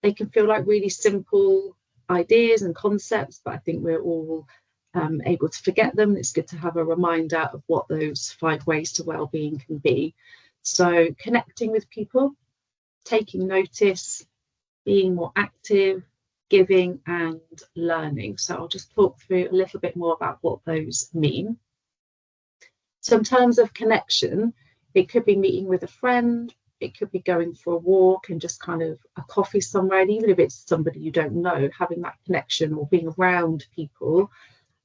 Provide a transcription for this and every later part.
They can feel like really simple ideas and concepts, but I think we're all able to forget them. It's good to have a reminder of what those 5 ways to well-being can be. So connecting with people, taking notice, being more active, giving, and learning. So I'll just talk through a little bit more about what those mean. So in terms of connection, it could be meeting with a friend, it could be going for a walk and just kind of a coffee somewhere. And even if it's somebody you don't know, having that connection or being around people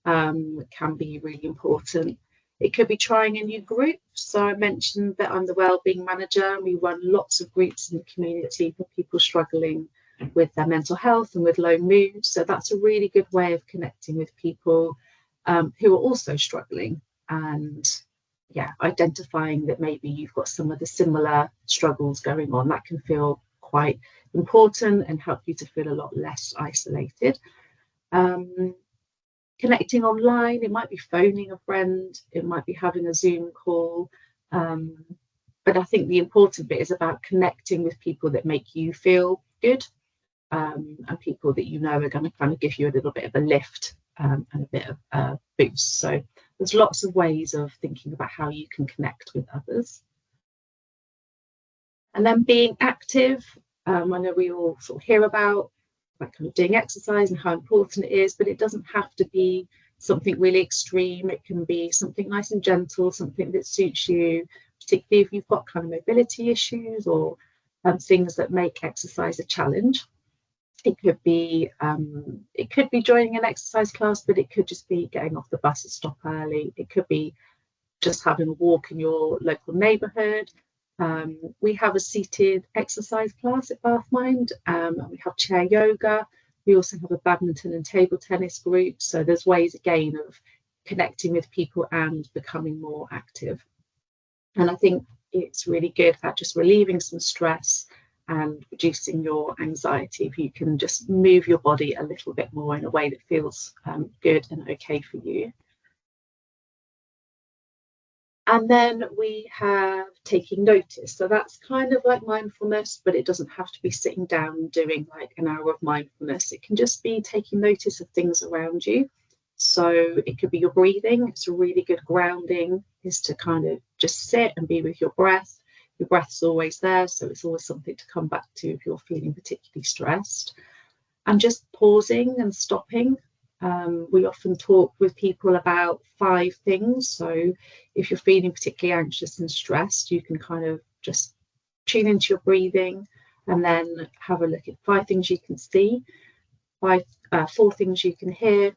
can be really important. It could be trying a new group. So I mentioned that I'm the Wellbeing Manager, and we run lots of groups in the community for people struggling with their mental health and with low mood. So that's a really good way of connecting with people who are also struggling, and identifying that maybe you've got some of the similar struggles going on. That can feel quite important and help you to feel a lot less isolated. Connecting online, it might be phoning a friend, it might be having a Zoom call, but I think the important bit is about connecting with people that make you feel good, and people that you know are going to kind of give you a little bit of a lift and a bit of a boost. So there's lots of ways of thinking about how you can connect with others. And then being active, I know we all sort of hear about that kind of doing exercise and how important it is, but it doesn't have to be something really extreme. It can be something nice and gentle, something that suits you, particularly if you've got kind of mobility issues or things that make exercise a challenge. It could be joining an exercise class, but it could just be getting off the bus and stop early. It could be just having a walk in your local neighbourhood. We have a seated exercise class at Bathmind, and we have chair yoga. We also have a badminton and table tennis group. So there's ways again of connecting with people and becoming more active. And I think it's really good at just relieving some stress and reducing your anxiety if you can just move your body a little bit more in a way that feels good and okay for you. And then we have taking notice. So that's kind of like mindfulness, but it doesn't have to be sitting down and doing like an hour of mindfulness. It can just be taking notice of things around you. So it could be your breathing. It's a really good grounding, is to kind of just sit and be with your breath. Your breath's always there, so it's always something to come back to if you're feeling particularly stressed. And just pausing and stopping. We often talk with people about 5 things. So if you're feeling particularly anxious and stressed, you can kind of just tune into your breathing and then have a look at 5 things you can see, 4 things you can hear,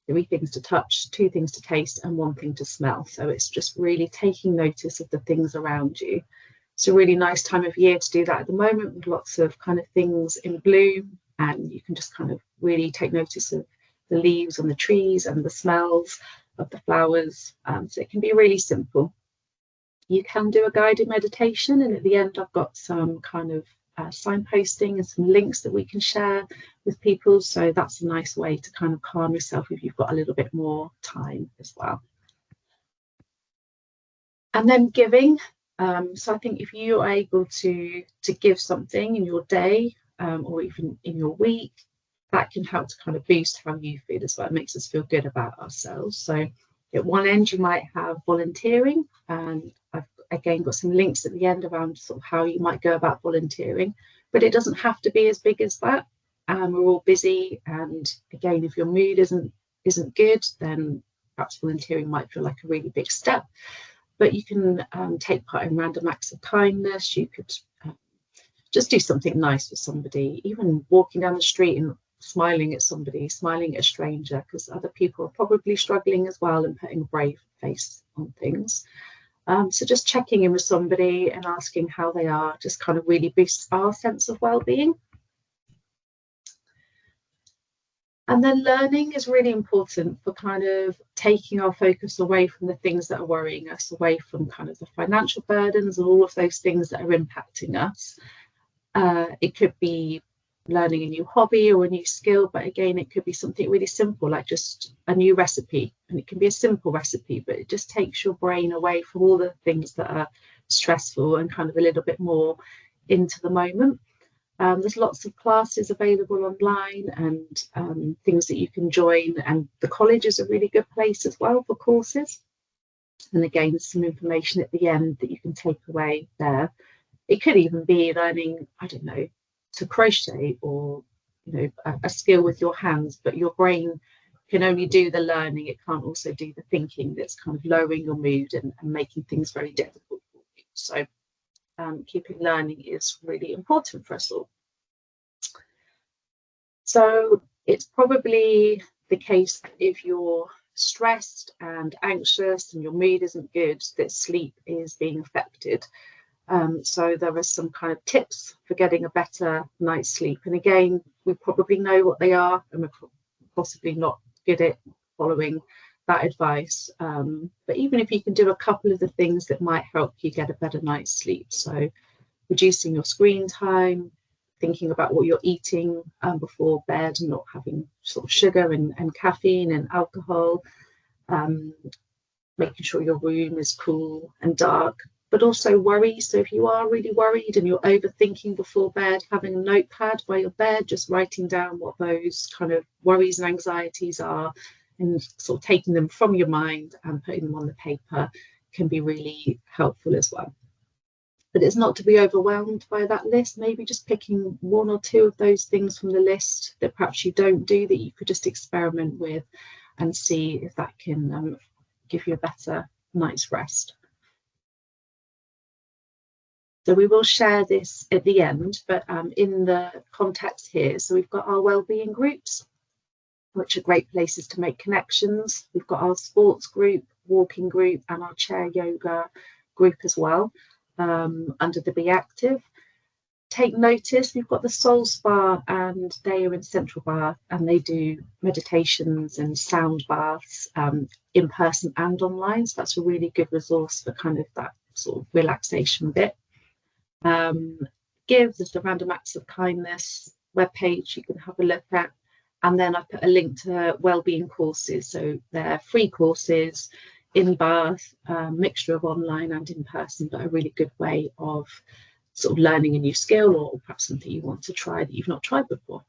3 things to touch, 2 things to taste, and 1 thing to smell. So it's just really taking notice of the things around you. It's a really nice time of year to do that at the moment, with lots of kind of things in bloom, and you can just kind of really take notice of the leaves on the trees and the smells of the flowers. So it can be really simple. You can do a guided meditation, and at the end I've got some kind of signposting and some links that we can share with people. So that's a nice way to kind of calm yourself if you've got a little bit more time as well. And then giving. So I think if you are able to give something in your day or even in your week, that can help to kind of boost how you feel as well. It makes us feel good about ourselves. So at one end you might have volunteering, and I've again got some links at the end around sort of how you might go about volunteering, but it doesn't have to be as big as that. We're all busy, and again, if your mood isn't good, then perhaps volunteering might feel like a really big step. But you can take part in random acts of kindness. You could just do something nice for somebody, even walking down the street and smiling at somebody, smiling at a stranger, because other people are probably struggling as well, and putting a brave face on things. So just checking in with somebody and asking how they are just kind of really boosts our sense of well-being. And then learning is really important for kind of taking our focus away from the things that are worrying us, away from kind of the financial burdens and all of those things that are impacting us. It could be learning a new hobby or a new skill, but again, it could be something really simple, like just a new recipe. And it can be a simple recipe, but it just takes your brain away from all the things that are stressful and kind of a little bit more into the moment. There's lots of classes available online and things that you can join, and the college is a really good place as well for courses. And again, there's some information at the end that you can take away there. It could even be learning, I don't know, to crochet, or a skill with your hands, but your brain can only do the learning, it can't also do the thinking. That's kind of lowering your mood and making things very difficult for you. So keeping learning is really important for us all. So it's probably the case that if you're stressed and anxious and your mood isn't good, that sleep is being affected. So there are some kind of tips for getting a better night's sleep. And again, we probably know what they are, and we're possibly not good at following that advice. But even if you can do a couple of the things that might help you get a better night's sleep. So reducing your screen time, thinking about what you're eating before bed, and not having sort of sugar and caffeine and alcohol, making sure your room is cool and dark, but also worry. So if you are really worried and you're overthinking before bed, having a notepad by your bed, just writing down what those kind of worries and anxieties are, and sort of taking them from your mind and putting them on the paper can be really helpful as well. But it's not to be overwhelmed by that list. Maybe just picking one or two of those things from the list that perhaps you don't do, that you could just experiment with and see if that can give you a better night's rest. So we will share this at the end, but in the context here, so we've got our wellbeing groups, which are great places to make connections. We've got our sports group, walking group, and our chair yoga group as well, under the Be Active. Take Notice, we've got the Soul Spa, and they are in Central Bath, and they do meditations and sound baths in person and online. So that's a really good resource for kind of that sort of relaxation bit. Give, there's the Random Acts of Kindness webpage you can have a look at. And then I put a link to wellbeing courses. So they're free courses in Bath, mixture of online and in person, but a really good way of sort of learning a new skill, or perhaps something you want to try that you've not tried before.